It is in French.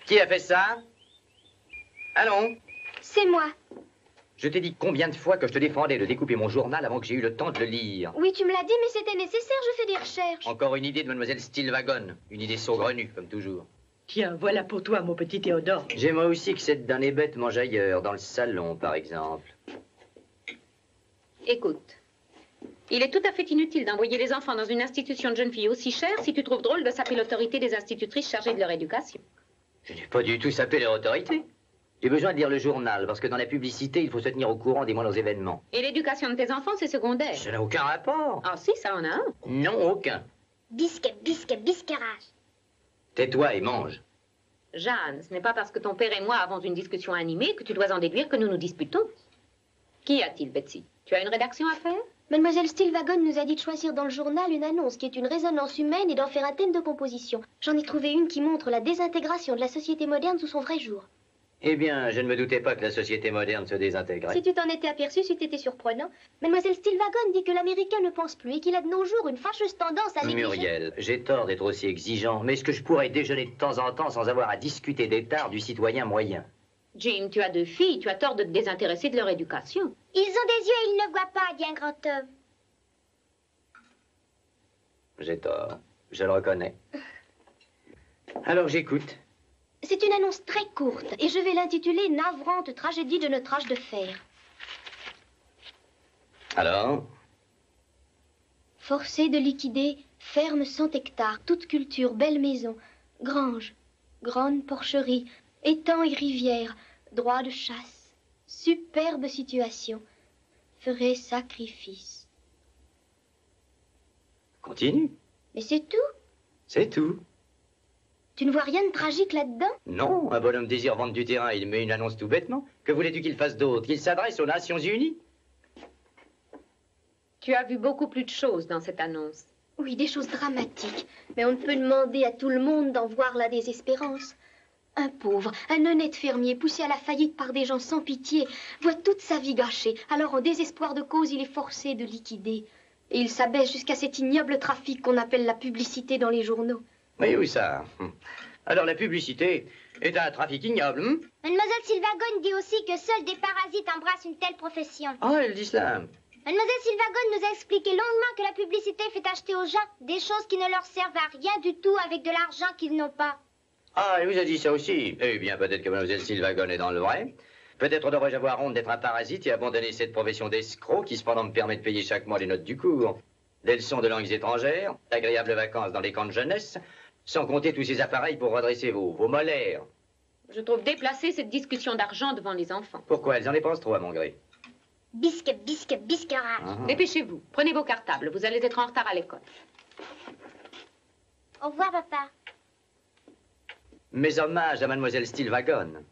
Qui a fait ça? Allons. C'est moi. Je t'ai dit combien de fois que je te défendais de découper mon journal avant que j'ai eu le temps de le lire. Oui, tu me l'as dit, mais c'était nécessaire, je fais des recherches. Encore une idée de mademoiselle Stilwagon. Une idée saugrenue, comme toujours. Tiens, voilà pour toi, mon petit Théodore. J'aimerais aussi que cette damnée bête mange ailleurs, dans le salon, par exemple. Écoute, il est tout à fait inutile d'envoyer les enfants dans une institution de jeunes filles aussi chère si tu trouves drôle de saper l'autorité des institutrices chargées de leur éducation. Je n'ai pas du tout sapé leur autorité. J'ai besoin de lire le journal, parce que dans la publicité, il faut se tenir au courant des moindres événements. Et l'éducation de tes enfants, c'est secondaire. Ça n'a aucun rapport. Ah si, ça en a un. Non, aucun. Bisque, bisque, bisquerage. Tais-toi et mange. Jeanne, ce n'est pas parce que ton père et moi avons une discussion animée que tu dois en déduire que nous nous disputons. Qu'y a-t-il, Betsy? Tu as une rédaction à faire? Mademoiselle Stilwagon nous a dit de choisir dans le journal une annonce qui est une résonance humaine et d'en faire un thème de composition. J'en ai trouvé une qui montre la désintégration de la société moderne sous son vrai jour. Eh bien, je ne me doutais pas que la société moderne se désintégrait. Si tu t'en étais aperçu, c'eût été surprenant. Mademoiselle Stilwagon dit que l'Américain ne pense plus et qu'il a de nos jours une fâcheuse tendance à négliger... Muriel, j'ai tort d'être aussi exigeant, mais est-ce que je pourrais déjeuner de temps en temps sans avoir à discuter des tares du citoyen moyen? Jim, tu as 2 filles, tu as tort de te désintéresser de leur éducation. Ils ont des yeux et ils ne voient pas, dit un grand homme. J'ai tort, je le reconnais. Alors j'écoute. C'est une annonce très courte et je vais l'intituler « Navrante tragédie de notre âge de fer ». Alors? Forcé de liquider ferme 100 hectares, toute culture, belle maison, grange, grande porcherie, étangs et rivières, droit de chasse, superbe situation, ferait sacrifice. Continue. Mais c'est tout? C'est tout. Tu ne vois rien de tragique là-dedans? Non, un bonhomme désire vendre du terrain, il met une annonce tout bêtement. Que voulais-tu qu'il fasse d'autre? Qu'il s'adresse aux Nations Unies? Tu as vu beaucoup plus de choses dans cette annonce. Oui, des choses dramatiques. Mais on ne peut demander à tout le monde d'en voir la désespérance. Un pauvre, un honnête fermier, poussé à la faillite par des gens sans pitié, voit toute sa vie gâchée. Alors, en désespoir de cause, il est forcé de liquider. Et il s'abaisse jusqu'à cet ignoble trafic qu'on appelle la publicité dans les journaux. Oui, ça. Alors la publicité est un trafic ignoble, Mademoiselle Stilwagon dit aussi que seuls des parasites embrassent une telle profession. Ah, elle dit cela. Mademoiselle Stilwagon nous a expliqué longuement que la publicité fait acheter aux gens des choses qui ne leur servent à rien du tout avec de l'argent qu'ils n'ont pas. Ah, elle vous a dit ça aussi. Eh bien, peut-être que mademoiselle Stilwagon est dans le vrai. Peut-être devrais-je avoir honte d'être un parasite et abandonner cette profession d'escroc qui cependant me permet de payer chaque mois les notes du cours. Des leçons de langues étrangères, d'agréables vacances dans les camps de jeunesse, sans compter tous ces appareils pour redresser vos molaires. Je trouve déplacée cette discussion d'argent devant les enfants. Pourquoi? Elles en dépensent trop à mon gré. Bisque, bisque, bisquerage. Dépêchez-vous, prenez vos cartables, vous allez être en retard à l'école. Au revoir, papa. Mes hommages à mademoiselle Stilwagon.